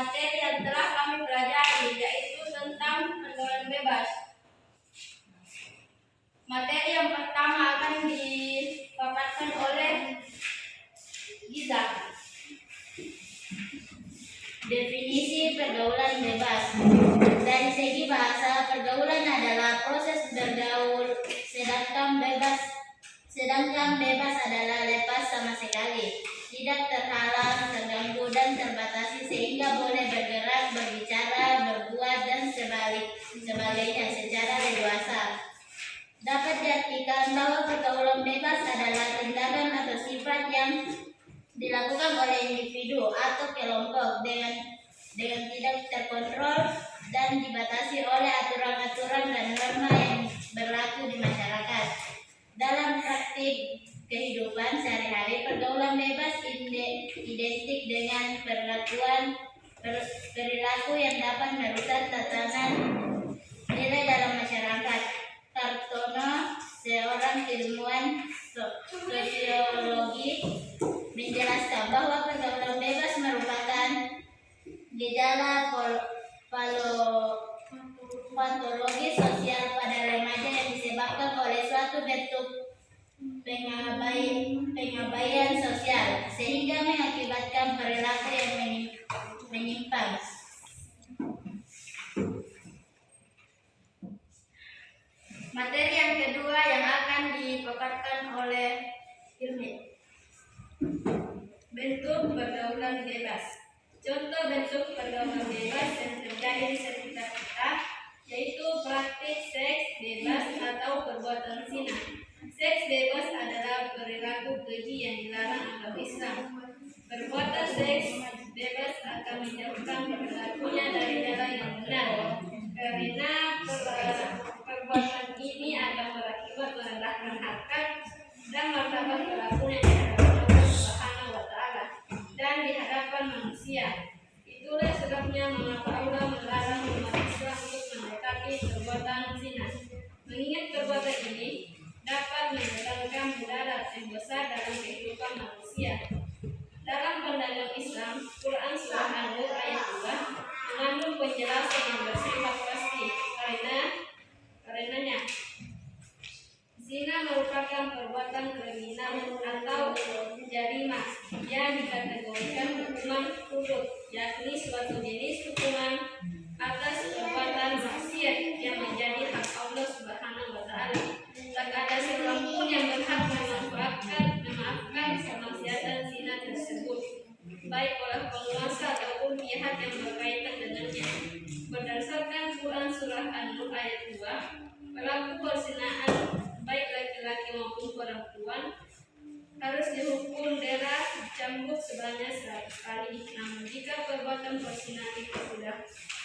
materi yang telah kami pelajari, yaitu tentang pergaulan bebas. Materi yang pertama akan dipaparkan oleh Giza. Definisi pergaulan bebas. Dari segi bahasa, pergaulan adalah proses bergaul, sedangkan bebas adalah lepas sama sekali, tidak terhalang, terganggu, dan terbatasi sehingga boleh bergerak, berbicara, berbuat, dan sebagainya secara leluasa. Dapat diartikan bahwa pergaulan bebas adalah tindakan atau sifat yang dilakukan oleh individu atau kelompok dengan tidak terkontrol dan dibatasi oleh aturan-aturan dan norma yang berlaku di masyarakat. Dalam praktik kehidupan sehari-hari, pergaulan bebas identik dengan perilaku yang dapat merusak tatanan nilai dalam masyarakat. Kartono, seorang ilmuwan sosiologi, menjelaskan bahwa pergaulan bebas merupakan gejala patologi sosial pada remaja yang disebabkan oleh suatu bentuk pengabaian sosial sehingga mengakibatkan perilaku yang menyimpang. Materi yang kedua yang akan dipaparkan oleh Hilmi. Bentuk pergaulan bebas. Contoh bentuk pergaulan bebas yang terjadi di sekitar kita yaitu praktik seks bebas atau perbuatan zina. Seks bebas adalah perilaku keji yang dilarang oleh Islam. Perbuatan seks bebas akan menjauhkan perilakunya dari jalan yang benar, karena perbuatan ini akan berakibat merendahkan harkat dan martabat pelakunya di hadapan Allah Subhanahu wa Ta'ala dan di hadapan manusia. Itulah sebabnya mengapa Allah melarang umat Islam untuk mendekati perbuatan zina. Mengingat perbuatan ini dapat mendatangkan mudarat yang besar dalam kehidupan manusia. Dalam pandangan Islam, Quran Surah An-Nur ayat 2 mengandung penjelasan yang bersifat pasti karenanya zina merupakan perbuatan kriminal atau jarimah yang dikategorikan hukuman hudud, yakni suatu jenis hukuman atas perbuatan maksiat yang menjadi hak Allah Subhanahu wa Ta'ala. Tak ada seorang pun yang berhak memaafkan kemaksiatan zina tersebut, baik oleh penguasa ataupun pihak yang berkaitan dengannya. Berdasarkan Quran Surah An-Nur ayat 2, pelaku perzinaan baik laki-laki maupun perempuan harus dihukum dera cambuk sebanyak 100 kali. Namun jika perbuatan perzinaan itu sudah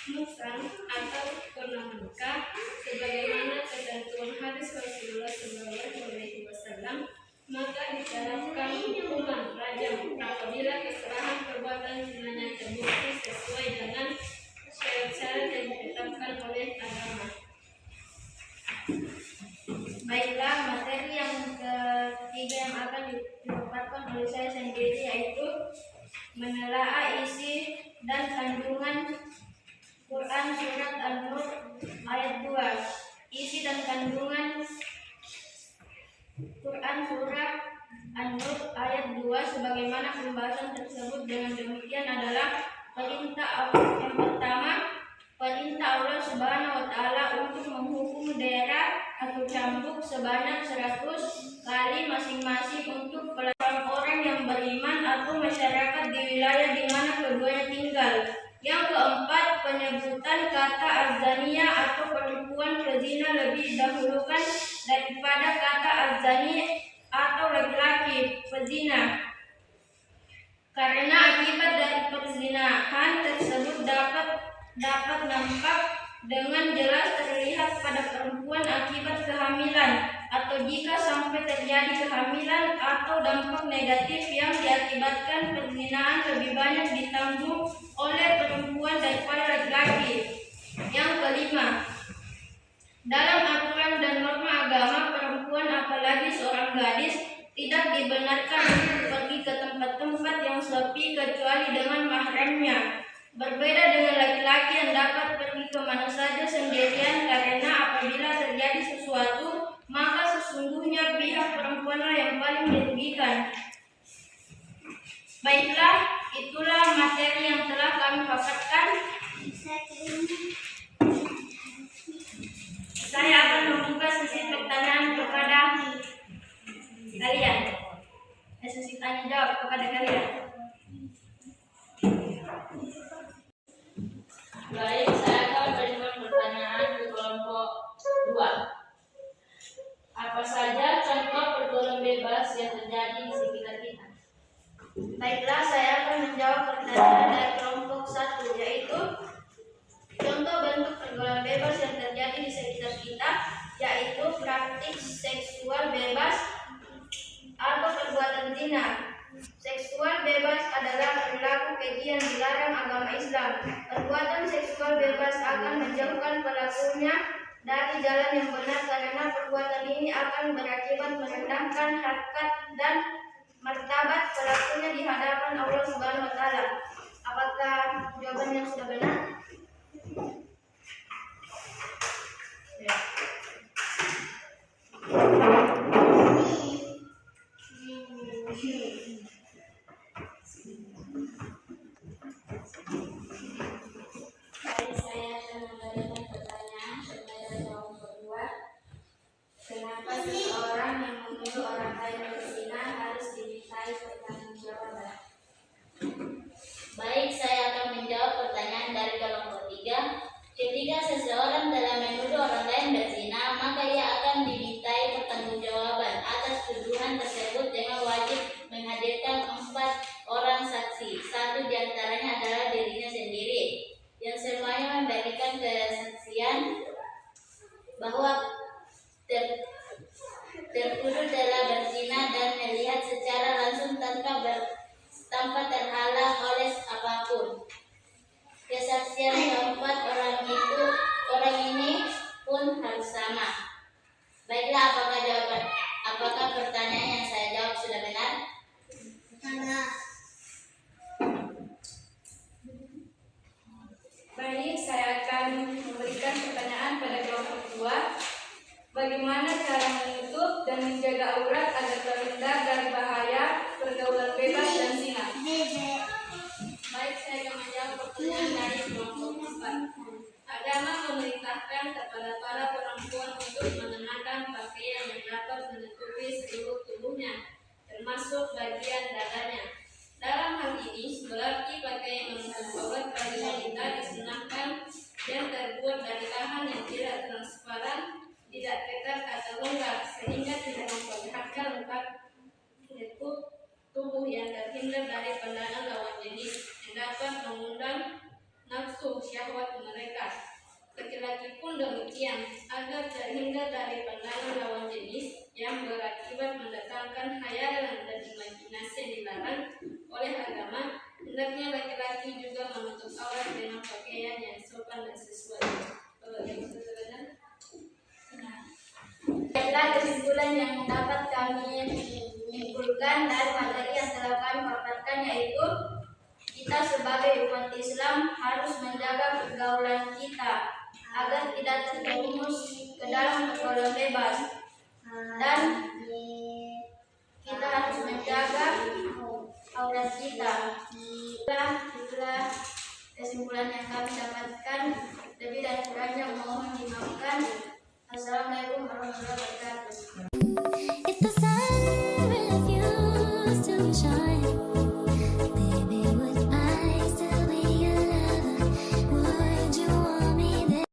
muhsan atau pernah menikah, sebagaimana ketentuan hadis Rasulullah SAW, maka diterapkan hukuman rajam apabila kesalahan perbuatan zinanya terbukti sesuai dengan syarat-syarat yang ditetapkan oleh agama. Baiklah, materi yang ketiga yang akan dipaparkan oleh saya sendiri yaitu menelaah isi dan kandungan Quran Surat An-Nur ayat 2. Isi dan kandungan Quran Surat An-Nur ayat 2 sebagaimana pembahasan tersebut dengan demikian adalah perintah yang pertama, perintah Allah Subhanahu wa Ta'ala untuk menghukum dera atau cambuk sebanyak 100 kali masing-masing untuk orang yang beriman atau masyarakat di wilayah di mana keduanya tinggal. Yang keempat, penyebutan kata azania atau perempuan pezina lebih dahulukan daripada kata azani atau laki-laki pezina, karena akibat dari perzinahan tersebut dapat nampak dengan jelas terlihat pada perempuan akibat kehamilan, atau jika sampai terjadi kehamilan atau dampak negatif yang diakibatkan perzinahan lebih banyak ditanggung oleh perempuan daripada laki-laki. Yang kelima, dalam aturan dan norma agama, perempuan apalagi seorang gadis tidak dibenarkan untuk pergi ke tempat-tempat yang sepi kecuali dengan mahramnya. Berbeda dengan laki-laki yang dapat pergi kemana saja sendirian, karena apabila terjadi sesuatu, maka sesungguhnya pihak perempuanlah yang paling dirugikan. Baiklah, itulah materi yang telah kami paparkan. Saya akan membuka sesi pertanyaan kepada kalian. Sesi tanya jawab kepada kalian. Baik, saya akan memberikan pertanyaan di kelompok 2. Apa saja contoh pergaulan bebas yang terjadi di sekitar kita? Baiklah, saya akan menjawab pertanyaan dari kelompok 1, yaitu contoh bentuk pergaulan bebas yang terjadi di sekitar kita, yaitu praktik seksual bebas atau perbuatan zina. Seksual bebas adalah perilaku keji yang dilarang agama Islam. Perbuatan seksual bebas akan menjauhkan pelakunya dari jalan yang benar, karena perbuatan ini akan berakibat merendahkan harkat dan martabat pelakunya di hadapan Allah Subhanahu wa taala. Apakah jawabannya sudah benar? Ya. Baik, saya akan memberikan pertanyaan kepada kelompok 2. Kenapa seseorang yang menuduh orang lain berzina harus dimintai pertanggungjawaban? Baik, saya akan menjawab pertanyaan dari kelompok 3. Ketika seseorang telah menuduh orang lain berzina, maka ia akan dimintai pertanggungjawaban atas tuduhan tersebut dengan wajib menghadirkan 4 orang saksi. 1 diantaranya adalah dirinya sendiri, yang semuanya memberikan kesaksian bahwa tertuduh telah berzina dan melihat secara langsung tanpa terhalang oleh apapun. Kesaksian keempat orang ini pun harus sama. Baiklah, apakah pertanyaan yang saya jawab sudah benar? Baik, saya akan memberikan pertanyaan pada kelompok 2. Bagaimana cara menutup dan menjaga aurat agar terhindar dari bahaya pergaulan bebas dan zina? Baik, saya akan menjawab pertanyaan dari kelompok 4. Agama memerintahkan kepada para perempuan untuk mengenakan pakaian yang dapat menutupi seluruh tubuhnya, termasuk bagian dadanya. Dalam hal ini berarti pakaian menutup aurat bagi wanita disunahkan dan terbuat dari bahan yang tidak transparan, tidak ketat atau longgar, sehingga tidak memperlihatkan lengkap tubuh yang terhindar dari pandangan lawan jenis yang dapat mengundang nafsu syahwat mereka. Laki-laki pun demikian, agar terhindar dari pandangan lawan jenis yang berakibat mendatangkan khayalan dan imajinasi yang dilarang oleh agama. Hendaknya laki-laki juga menutup aurat dengan pakaian yang sopan dan sesuai. Baiklah, kesimpulan yang dapat kami simpulkan dari materi yang telah kami paparkan, yaitu kita sebagai umat Islam harus menjaga pergaulan kita agar tidak terjerumus ke dalam pergaulan bebas, dan kita harus menjaga aurat kita. Itulah kesimpulan yang kami dapatkan. Lebih dan kurangnya mohon dimaafkan. Assalamualaikum warahmatullahi wabarakatuh.